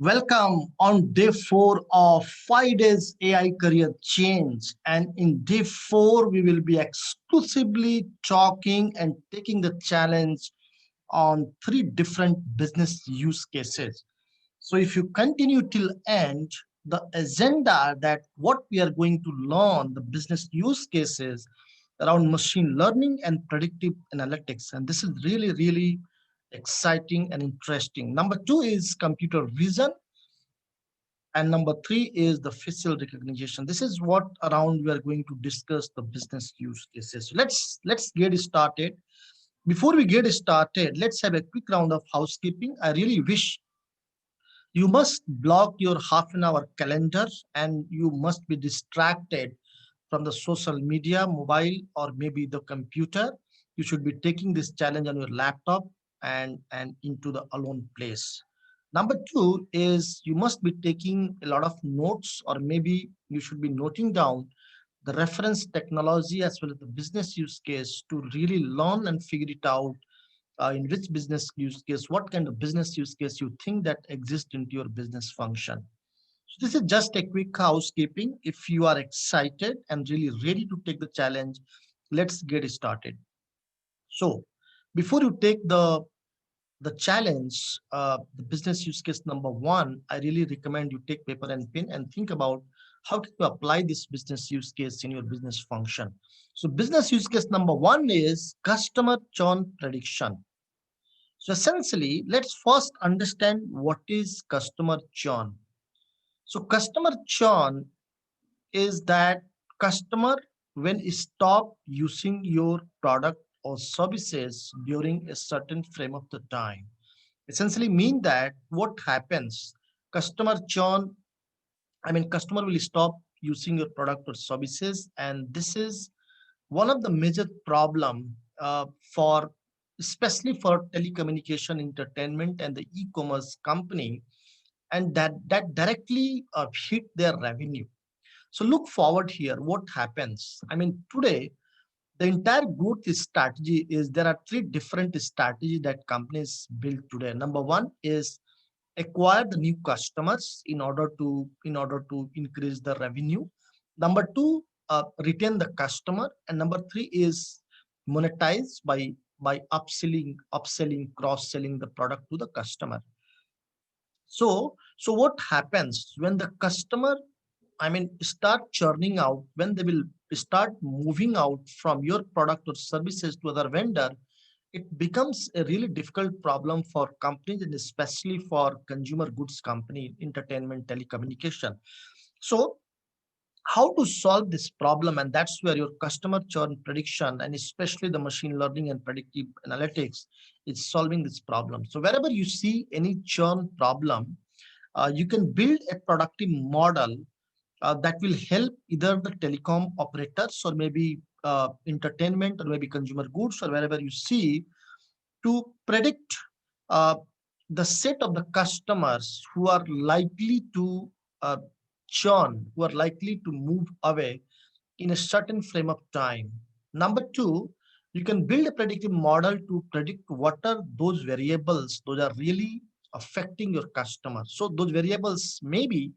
Welcome on day 4 of 5 days AI career change. And in day 4, we will be exclusively talking and taking the challenge on 3 different business use cases. So if you continue till end, the agenda that what we are going to learn, the business use cases around machine learning and predictive analytics. And this is really, really exciting and interesting. Number 2 is computer vision, and number 3 is the facial recognition. This is what around we are going to discuss the business use cases. So let's get started. Before we get started, let's have a quick round of housekeeping. I really wish you must block your half an hour calendar, and you must be distracted from the social media, mobile, or maybe the computer. You should be taking this challenge on your laptop and into the alone place. Number 2 is you must be taking a lot of notes, or maybe you should be noting down the reference technology as well as the business use case to really learn and figure it out, in which business use case, what kind of business use case you think that exists into your business function. So this is just a quick housekeeping. If you are excited and really ready to take the challenge, let's get started. So before you take the challenge, the business use case number 1, I really recommend you take paper and pen and think about how can you apply this business use case in your business function. So business use case number 1 is customer churn prediction. So essentially, let's first understand what is customer churn. So customer churn is that customer when stop using your product or services during a certain frame of the time. Essentially mean that what happens, customer churn, I mean customer will stop using your product or services, and this is one of the major problem for especially for telecommunication, entertainment, and the e-commerce company, and that directly hit their revenue. So look forward here. What happens? I mean, today, the entire growth strategy is there are 3 different strategies that companies build today. Number 1 is acquire the new customers in order to increase the revenue. Number 2, retain the customer, and number 3 is monetize by upselling, cross selling the product to the customer. So what happens when the customer, I mean, start churning out, when they will start moving out from your product or services to other vendor, it becomes a really difficult problem for companies, and especially for consumer goods company, entertainment, telecommunication. So how to solve this problem? And that's where your customer churn prediction, and especially the machine learning and predictive analytics, is solving this problem. So wherever you see any churn problem, you can build a productive model that will help either the telecom operators, or maybe entertainment, or maybe consumer goods, or wherever you see, to predict uh, the set of the customers who are likely to uh, churn, who are likely to move away in a certain frame of time. Number 2, you can build a predictive model to predict what are those variables those are really affecting your customer. So those variables may be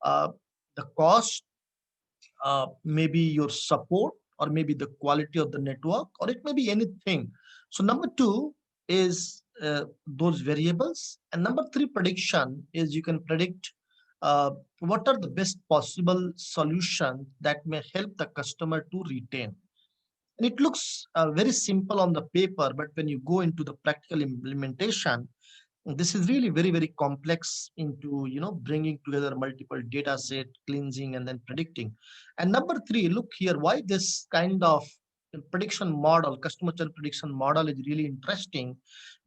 uh, the cost, maybe your support, or maybe the quality of the network, or it may be anything. So number 2 is those variables, and number 3 prediction is you can predict what are the best possible solutions that may help the customer to retain. And it looks very simple on the paper, but when you go into the practical implementation, this is really very, very complex into bringing together multiple data set, cleansing, and then predicting. And number 3, look here, why this kind of prediction model, customer churn prediction model, is really interesting,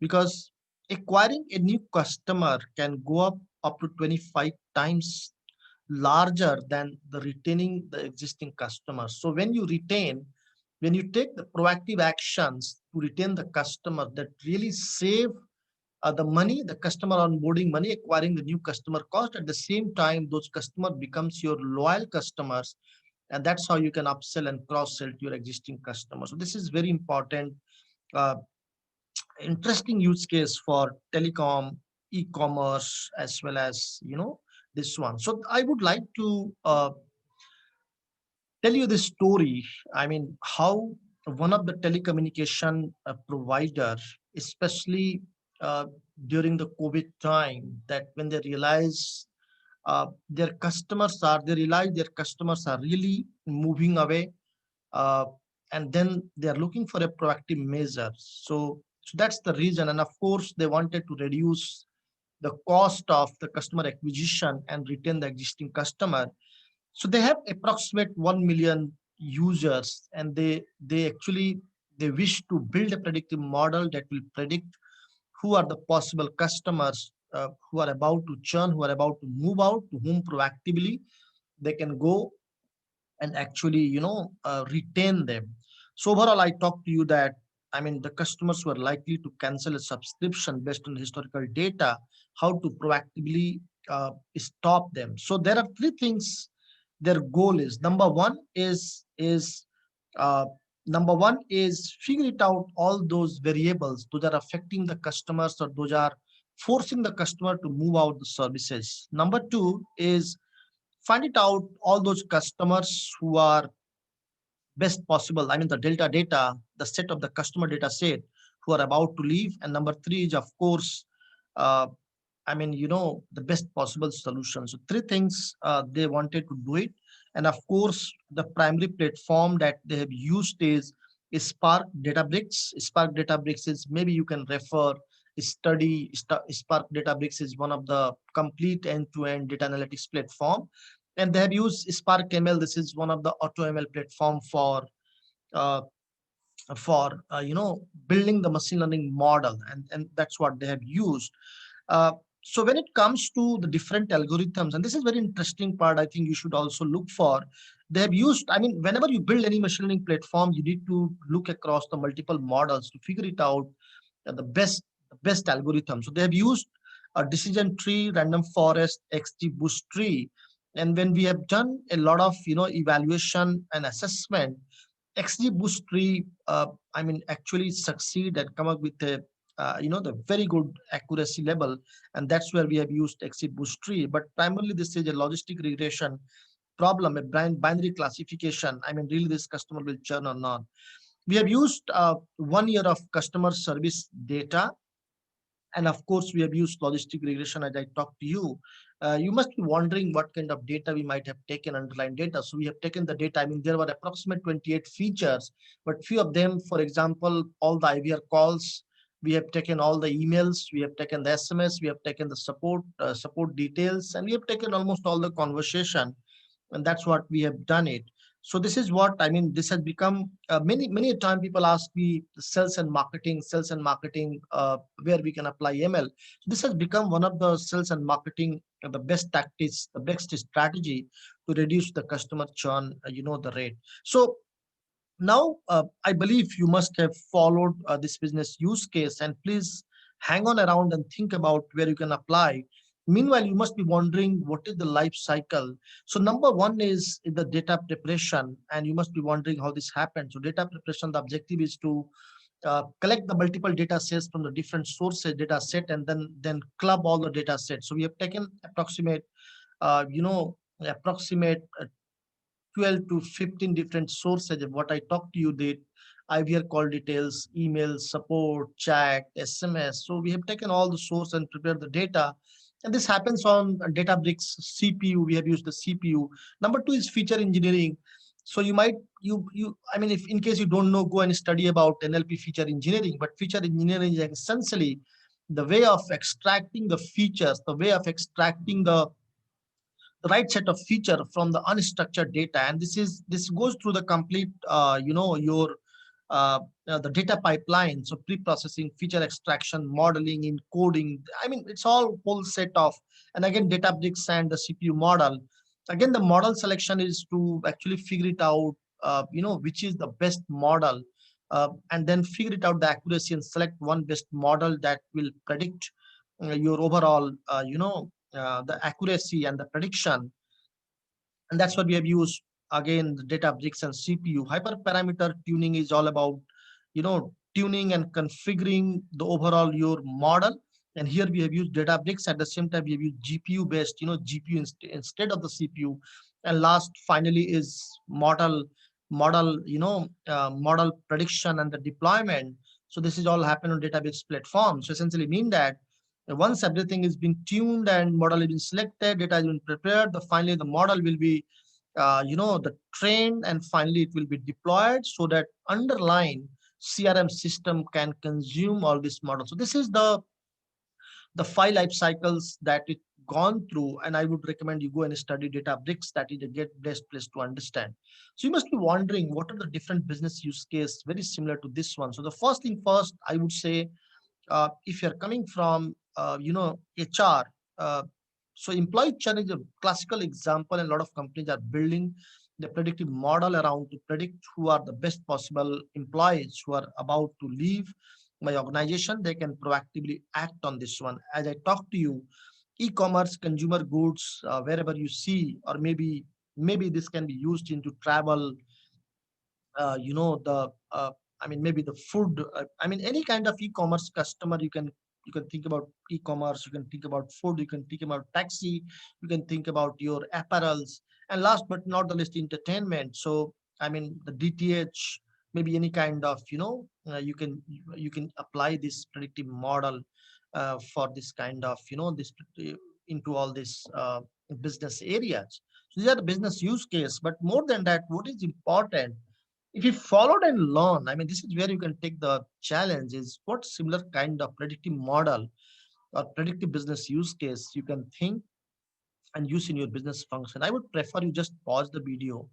because acquiring a new customer can go up to 25 times larger than the retaining the existing customers. So when you take the proactive actions to retain the customer, that really save the money, the customer onboarding money, acquiring the new customer cost. At the same time, those customer becomes your loyal customers, and that's how you can upsell and cross sell to your existing customers. So this is very important, uh, interesting use case for telecom, e-commerce as well as this one. So I would like to tell you this story. I mean, how one of the telecommunication provider, especially uh, during the COVID time, that when they realize they realize their customers are really moving away, uh, and then they are looking for a proactive measure. So that's the reason, and of course, they wanted to reduce the cost of the customer acquisition and retain the existing customer. So they have approximate 1 million users, and they actually they wish to build a predictive model that will predict who are the possible customers who are about to churn, who are about to move out, to whom proactively they can go and actually retain them. So overall, I talk to you that, I mean, the customers who are likely to cancel a subscription based on historical data, how to proactively stop them. So there are three things their goal is. Uh, number one is figure it out all those variables those are affecting the customers, or those are forcing the customer to move out the services. Number two is find it out all those customers who are best possible. I mean, the delta data, the set of the customer data set who are about to leave. And number three is, of course, uh, I mean, the best possible solution. So three things they wanted to do it. And of course, the primary platform that they have used is Spark Databricks. Spark Databricks is, maybe you can refer, Spark Databricks is one of the complete end-to-end data analytics platform. And they have used Spark ML. This is one of the auto ML platform uh, for building the machine learning model, and that's what they have used. Uh, so when it comes to the different algorithms, and this is very interesting part, I think you should also look for. They have used, I mean, whenever you build any machine learning platform, you need to look across the multiple models to figure it out the best algorithm. So they have used a decision tree, random forest, XGBoost tree. And when we have done a lot of evaluation and assessment, XGBoost tree, I mean, actually succeed and come up with a the very good accuracy level, and that's where we have used XGBoost tree. But primarily, this is a logistic regression problem, a binary classification. I mean, really, this customer will churn or not. We have used 1 year of customer service data, and of course, we have used logistic regression as I talked to you. You must be wondering what kind of data we might have taken, underlying data. So we have taken the data. I mean, there were approximate 28 features, but few of them, for example, all the IVR calls, we have taken all the emails, we have taken the SMS, we have taken the support details, and we have taken almost all the conversation, and that's what we have done it. So this is what I mean. This has become many a time people ask me sales and marketing where we can apply ML. This has become one of the sales and marketing the best tactics, the best strategy to reduce the customer churn, the rate. So now, I believe you must have followed this business use case, and please hang on around and think about where you can apply. Meanwhile, you must be wondering what is the life cycle. So number one is the data preparation, and you must be wondering how this happens. So data preparation, the objective is to collect the multiple data sets from the different sources data set, and then club all the data sets. So we have taken approximate 12 to 15 different sources of what I talked to you did. IVR call details, email, support, chat, SMS. So we have taken all the source and prepared the data. And this happens on Databricks CPU. We have used the CPU. Number two is feature engineering. So you might, I mean, if in case you don't know, go and study about NLP feature engineering. But feature engineering is essentially the way of extracting the features, the way of extracting the right set of feature from the unstructured data, and this goes through the complete your the data pipeline. So pre-processing, feature extraction, modeling, encoding, I mean, it's all whole set of. And again, Databricks and the CPU model, again, the model selection is to actually figure it out, which is the best model, and then figure it out the accuracy and select one best model that will predict your overall the accuracy and the prediction. And that's what we have used. Again, the Databricks and CPU. Hyperparameter tuning is all about tuning and configuring the overall your model. And here we have used Databricks. At the same time, we have used GPU based, GPU instead of the CPU. And last, finally, is model prediction and the deployment. So this is all happen on database platform. So essentially mean that once everything is been tuned and model has been selected, data has been prepared, finally the model will be, the trained, and finally it will be deployed so that underlying CRM system can consume all this model. So this is the 5 life cycles that it gone through, and I would recommend you go and study Databricks. That is a get best place to understand. So you must be wondering what are the different business use case very similar to this one. So the first thing first, I would say, if you're coming from HR, uh, so employee churn is a classical example, and a lot of companies are building the predictive model around to predict who are the best possible employees who are about to leave my organization. They can proactively act on this one. As I talk to you, e-commerce, consumer goods, wherever you see, or maybe this can be used into travel, the I mean, maybe the food, I mean, any kind of e-commerce customer. You can think about e-commerce, you can think about food, you can think about taxi, you can think about your apparels, and last but not the least, entertainment. So I mean, the DTH, maybe any kind of, you can apply this predictive model for this kind of, this into all this business areas. So these are the business use case. But more than that, what is important, if you followed and learn, I mean, this is where you can take the challenge, is what similar kind of predictive model or predictive business use case you can think and use in your business function. I would prefer you just pause the video,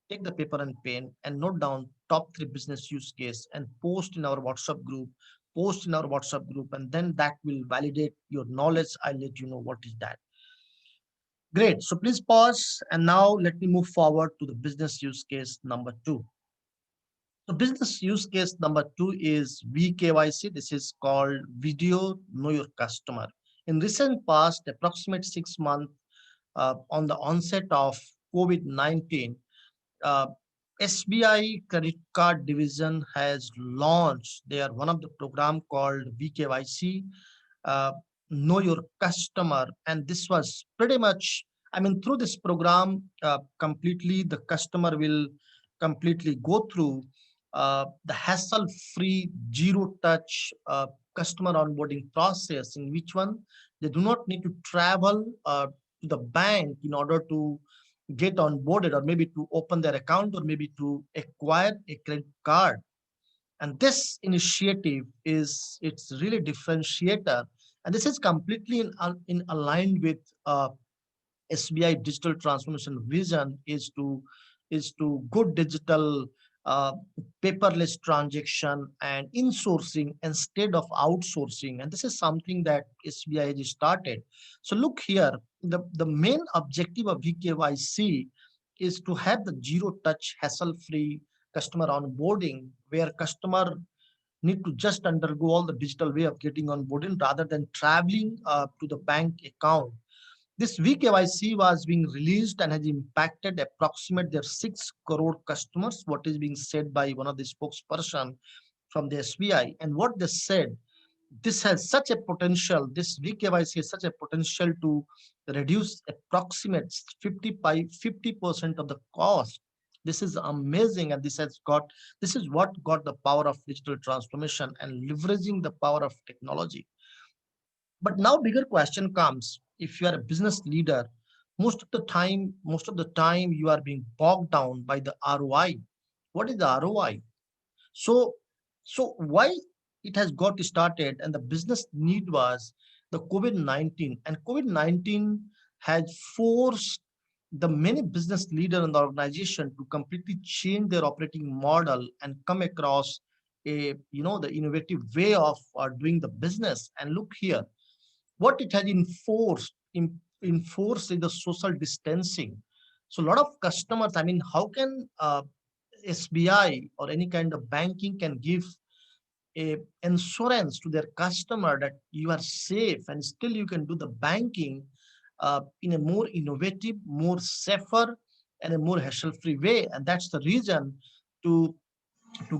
take the paper and pen, and note down top 3 business use case and post in our WhatsApp group, and then that will validate your knowledge. I'll let you know what is that. Great. So please pause. And now let me move forward to the business use case number 2. So business use case number 2 is VKYC. This is called Video Know Your Customer. In recent past, approximate 6 months on the onset of COVID-19, uh, SBI Credit Card Division has launched their one of the program called VKYC, uh, Know Your Customer. And this was pretty much, I mean, through this program, completely the customer will completely go through the hassle-free, zero-touch customer onboarding process, in which one they do not need to travel to the bank in order to get onboarded, or maybe to open their account, or maybe to acquire a credit card. And this initiative is, it's really differentiator, and this is completely in aligned with SBI digital transformation vision, is to good digital, uh, paperless transaction and insourcing instead of outsourcing. And this is something that SBI has started. So look here, the main objective of VKYC is to have the zero touch hassle free customer onboarding, where customer need to just undergo all the digital way of getting onboarding rather than traveling to the bank account. This VKYC was being released and has impacted approximately their 6 crore customers, what is being said by one of the spokesperson from the SBI. And what they said, this has such a potential, this VKYC has such a potential to reduce approximate 50% of the cost. This is amazing, and this is what got the power of digital transformation and leveraging the power of technology. But now bigger question comes, if you are a business leader, most of the time you are being bogged down by the ROI. What is the ROI? So, so why it has got started, and the business need was the COVID-19, and COVID-19 has forced the many business leader in the organization to completely change their operating model and come across the innovative way of doing the business. And look here, what it has enforced is the social distancing. So a lot of customers, I mean, how can SBI or any kind of banking can give a insurance to their customer that you are safe and still you can do the banking in a more innovative, more safer, and a more hassle-free way? And that's the reason to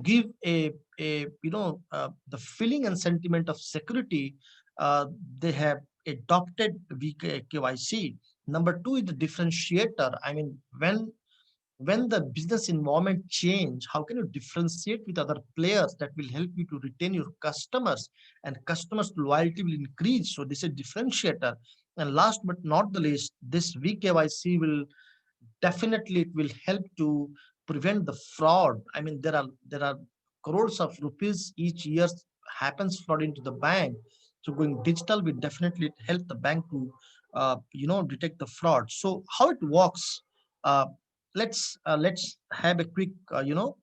give a the feeling and sentiment of security uh, they have adopted VKYC. Number two is the differentiator. I mean, when the business environment change, how can you differentiate with other players that will help you to retain your customers, and customers loyalty will increase? So this is a differentiator. And last but not the least, this VKYC will definitely, it will help to prevent the fraud. I mean, there are crores of rupees each year happens fraud into the bank. So going digital will definitely help the bank to detect the fraud. So how it works, uh, let's have a quick the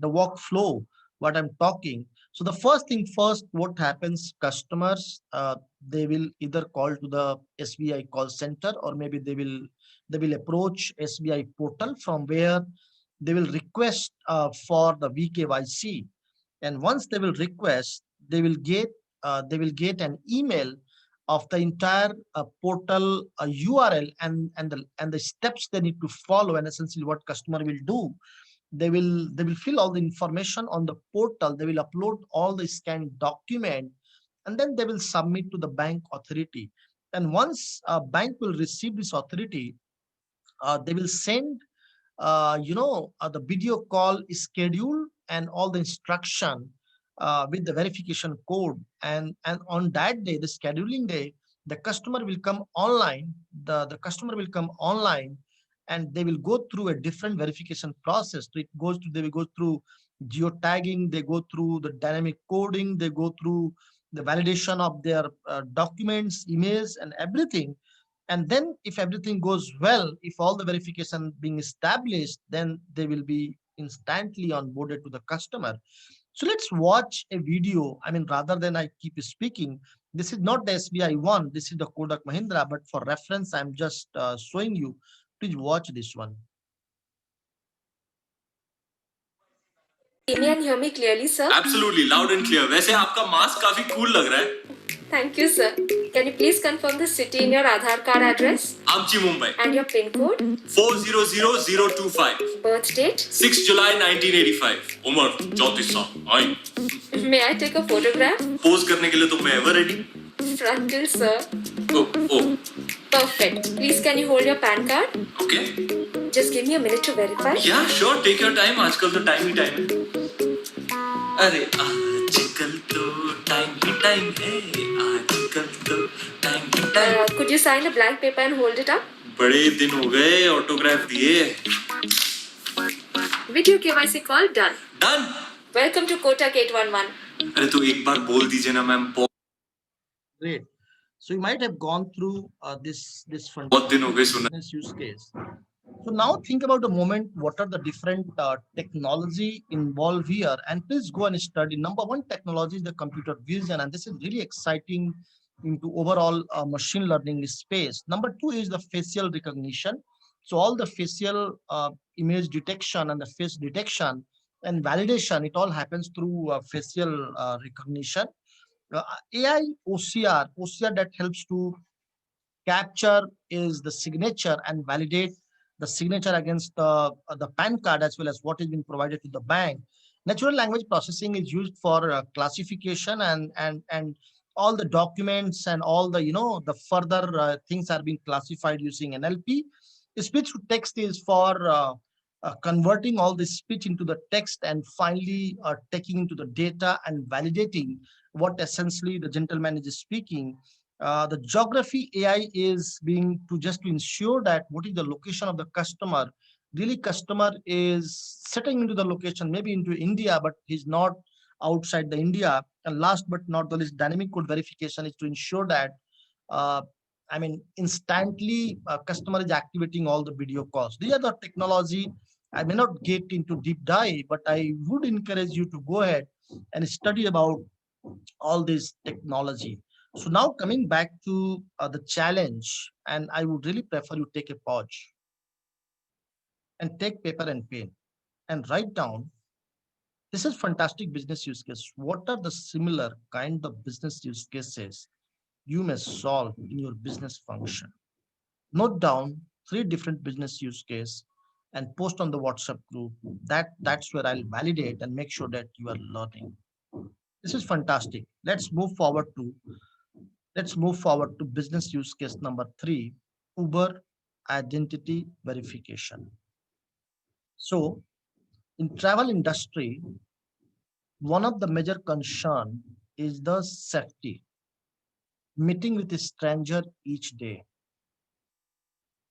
workflow, what I'm talking. So the first thing first, what happens, customers, they will either call to the SBI call center, or maybe they will approach SBI portal, from where they will request for the VKYC. And once they will request, they will get an email of the entire portal URL, and the steps they need to follow, and essentially what customer will do, they will fill all the information on the portal, they will upload all the scanned document, and then they will submit to the bank authority. And once a bank will receive this authority, they will send the video call is scheduled and all the instruction with the verification code. And on that day, the scheduling day, the customer will come online. The customer will come online, and they will go through a different verification process. So they will go through geotagging, they go through the dynamic coding, they go through the validation of their documents, emails, and everything. And then if everything goes well, if all the verification being established, then they will be instantly onboarded to the customer. So let's watch a video. I mean, rather than I keep speaking, this is not the SBI one, this is the Kodak Mahindra, but for reference I'm just showing you. Please watch this one. See me and hear me clearly, sir? Absolutely, loud and clear. वैसे आपका mask काफी cool लग रहा है. Thank you, sir. Can you please confirm the city in your Aadhaar card address? Amchi, Mumbai. And your PIN code? 400025. Birth date? 6 July 1985. उम्र 34 साल. आई. May I take a photograph? Pose करने के लिए तो मैं ever ready. Frontal, sir. Oh. Perfect. Please, can you hold your PAN card? Okay. Just give me a minute to verify. Yeah, sure. Take your time. आजकल तो time ही time है. अरे आजकल तो time ही time है. आजकल तो time he time. Could you sign a blank paper and hold it up? बड़े दिन हो गए autograph दिए. Video KYC call done. Done. Welcome to Kotak 811. अरे तो एक बार बोल दीजिए ना ma'am. Great. So you might have gone through this बहुत दिन हो गए सुना. business use case. So now think about the moment, what are the different technology involved here, and please go and study. Number one technology is the computer vision, and this is really exciting into overall machine learning space. Number two is the facial recognition. So all the facial image detection and the face detection and validation, it all happens through facial recognition. AI OCR that helps to capture is the signature and validate the signature against the PAN card, as well as what is being provided to the bank. Natural language processing is used for classification, and all the documents and all the the further things are being classified using NLP. Speech to text is for converting all this speech into the text, and finally taking into the data and validating what essentially the gentleman is speaking. The geography AI is being to ensure that what is the location of the customer. Really, customer is setting into the location, maybe into India, but he's not outside the India. And last but not the least, dynamic code verification is to ensure that, uh, I mean, instantly customer is activating all the video calls. These are the technology. I may not get into deep dive, but I would encourage you to go ahead and study about all this technology. So now coming back to the challenge, and I would really prefer you take a pause and take paper and pen and write down. This is fantastic business use case. What are the similar kind of business use cases you may solve in your business function? Note down 3 different business use case and post on the WhatsApp group. That's where I'll validate and make sure that you are learning. This is fantastic. Let's move forward to Let's move forward to business use case number 3, Uber identity verification. So in travel industry, one of the major concern is the safety. Meeting with a stranger each day,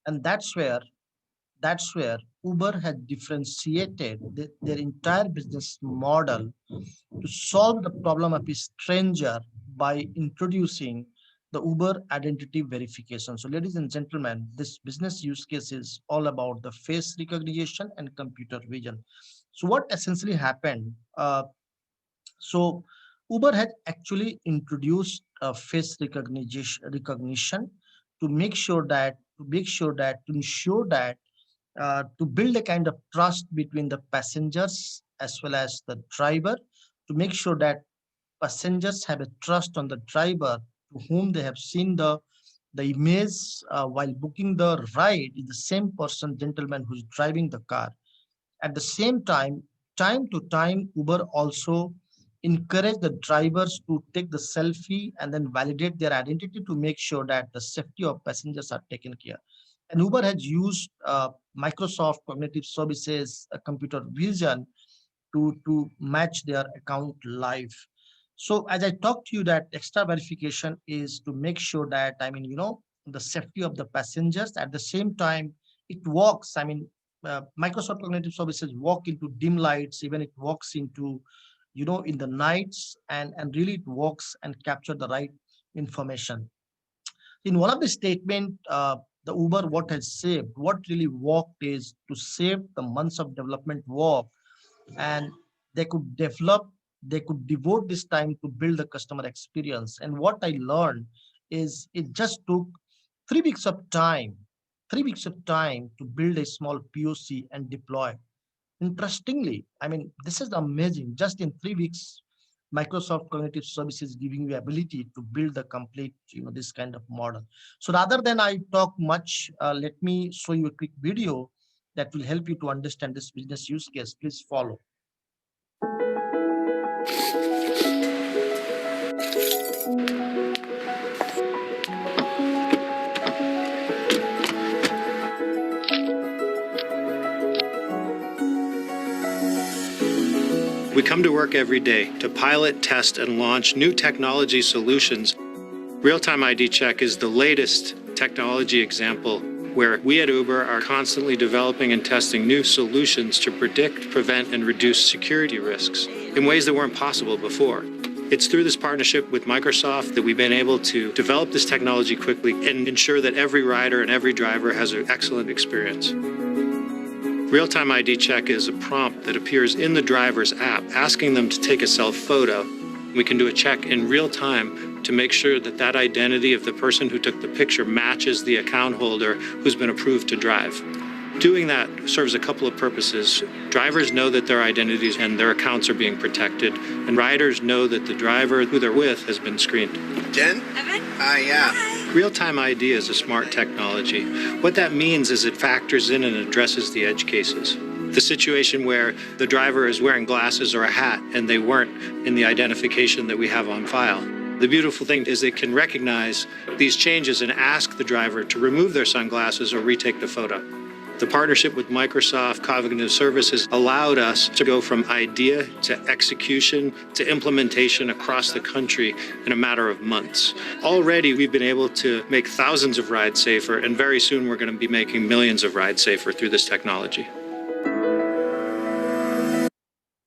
and that's where Uber has differentiated their entire business model to solve the problem of a stranger by introducing the Uber identity verification. So, ladies and gentlemen, this business use case is all about the face recognition and computer vision. So, what essentially happened? So, Uber had actually introduced face recognition to ensure that to build a kind of trust between the passengers as well as the driver, to make sure that passengers have a trust on the driver to whom they have seen the image while booking the ride is the same person, gentleman who's driving the car. At the same time to time, Uber also encourage the drivers to take the selfie and then validate their identity to make sure that the safety of passengers are taken care. And Uber has used Microsoft Cognitive Services, computer vision to match their account live. So as I talked to you, that extra verification is to make sure that, the safety of the passengers. At the same time, it walks. Microsoft Cognitive Services walk into dim lights, even it walks into, in the nights, and really it walks and capture the right information. In one of the statement, the Uber what has saved, what really worked is to save the months of development work, and they could develop, they could devote this time to build the customer experience. And what I learned is it just took 3 weeks of time, 3 weeks of time to build a small POC and deploy. Interestingly, this is amazing. Just in 3 weeks, Microsoft Cognitive Services giving you ability to build the complete, this kind of model. So rather than I talk much, let me show you a quick video that will help you to understand this business use case. Please follow. We come to work every day to pilot, test, and launch new technology solutions. Real-time ID check is the latest technology example where we at Uber are constantly developing and testing new solutions to predict, prevent, and reduce security risks in ways that weren't possible before. It's through this partnership with Microsoft that we've been able to develop this technology quickly and ensure that every rider and every driver has an excellent experience. Real-time ID check is a prompt that appears in the driver's app, asking them to take a self-photo. We can do a check in real time to make sure that that identity of the person who took the picture matches the account holder who's been approved to drive. Doing that serves a couple of purposes. Drivers know that their identities and their accounts are being protected, and riders know that the driver who they're with has been screened. Jen? Evan? Yeah. Real-time ID is a smart technology. What that means is it factors in and addresses the edge cases. The situation where the driver is wearing glasses or a hat and they weren't in the identification that we have on file. The beautiful thing is it can recognize these changes and ask the driver to remove their sunglasses or retake the photo. The partnership with Microsoft Cognitive Services allowed us to go from idea to execution to implementation across the country in a matter of months. Already, we've been able to make thousands of rides safer, and very soon we're going to be making millions of rides safer through this technology.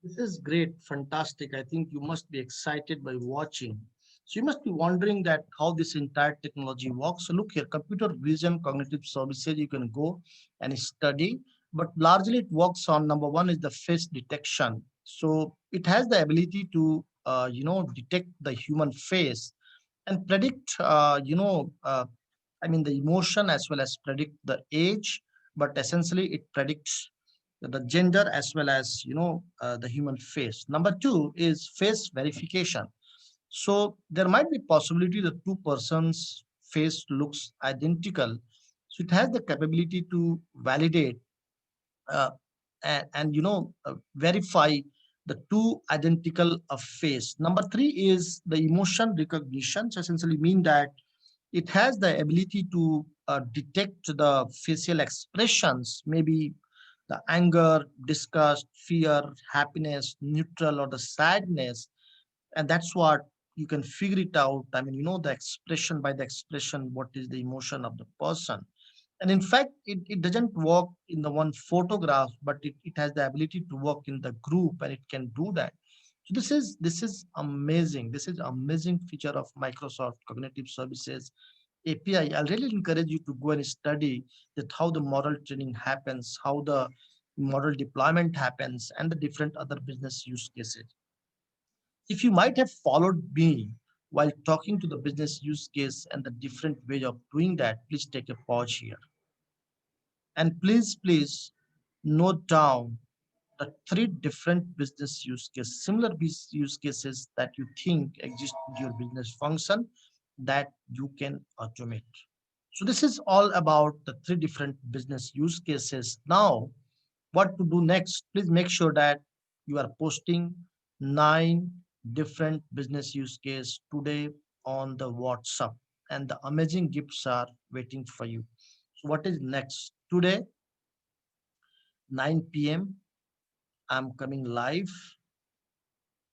This is great, fantastic. I think you must be excited by watching. So you must be wondering that how this entire technology works. So look here, computer vision, cognitive services, you can go and study, but largely it works on number one is the face detection. So it has the ability to, detect the human face and predict, the emotion as well as predict the age, but essentially it predicts the gender as well as, the human face. Number two is face verification. So there might be possibility that two persons face looks identical. So it has the capability to validate, uh, and verify the two identical face. Number three is the emotion recognition. So essentially mean that it has the ability to detect the facial expressions, maybe the anger, disgust, fear, happiness, neutral, or the sadness. And that's what you can figure it out. I mean, you know, the expression by the expression, what is the emotion of the person. And in fact, it doesn't work in the one photograph, but it has the ability to work in the group, and it can do that. So this is amazing. This is amazing feature of Microsoft Cognitive Services API. I'll really encourage you to go and study that how the model training happens, how the model deployment happens, and the different other business use cases. If you might have followed me while talking to the business use case and the different way of doing that, please take a pause here. And please note down the three different business use cases, similar use cases that you think exist in your business function that you can automate. So this is all about the three different business use cases. Now, what to do next? Please make sure that you are posting 9 different business use case today on the WhatsApp, and the amazing gifts are waiting for you. So what is next? Today, 9 p.m. I'm coming live,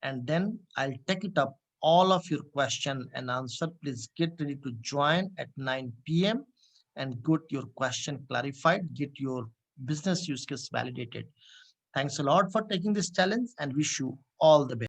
and then I'll take it up all of your question and answer. Please get ready to join at 9 p.m. and get your question clarified, get your business use case validated. Thanks a lot for taking this challenge and wish you all the best.